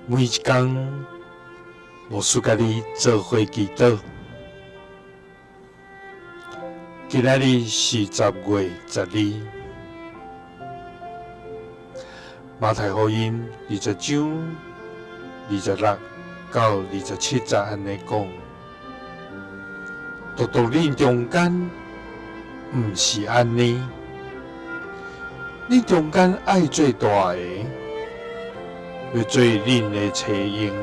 每一天，无事家己做伙祈祷。今仔日是10月12，马太福音20章26到27节安尼讲：独恁中间毋是安尼，恁中间爱做大个，要做恁的妻婴；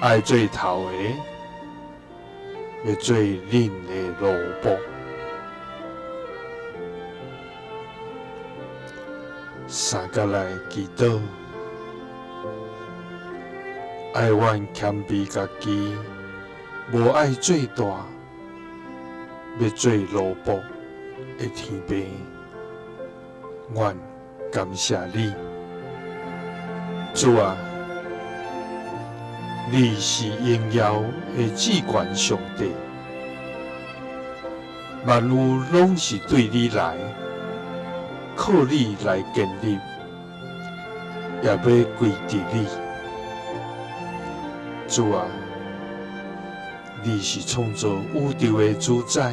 爱做头个，要做恁的奴仆。三角来祈祷，爱愿谦卑家己，无爱做大，要做奴仆的天父，愿感谢你，主啊！你是荣耀的至高上帝，万物拢是对你来，靠你来建立，也要归伫你。主啊，你是创造宇宙的主宰，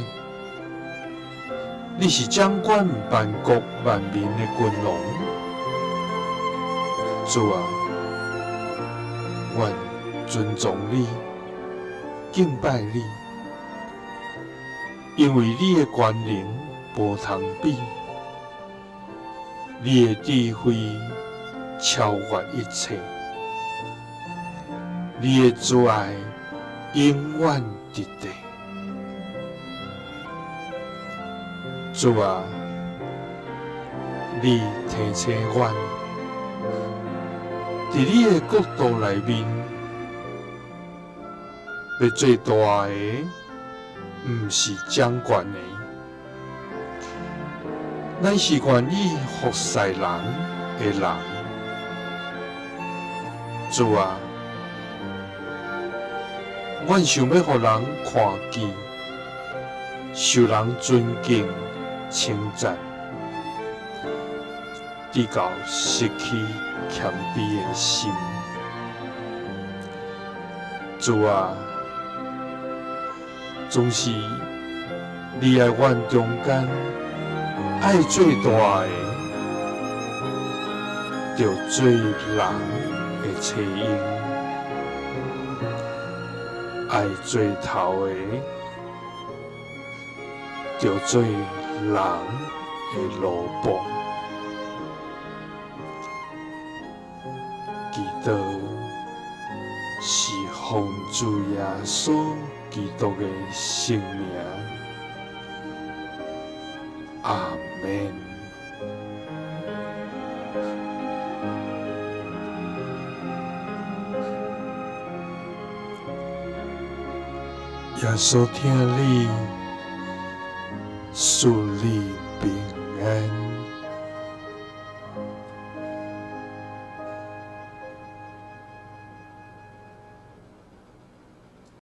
你是掌管万国万民的君王。主啊，愿尊重你，敬拜你，因为你的权能无通比，你的智慧超越一切，你的慈爱永远直直。主啊，你提醒阮，伫你的国度内面，要做大个，毋是掌权的，乃是愿意服侍人的人。主啊，阮想要互人看见，受人尊敬、称赞，直到失去谦卑的心。主啊，总是你在阮中间爱做大的，就做人的妻婴；爱做头的，就做人的奴仆。祈祷是奉主耶稣基督的圣名，阿们。耶稣听你，赐你平安。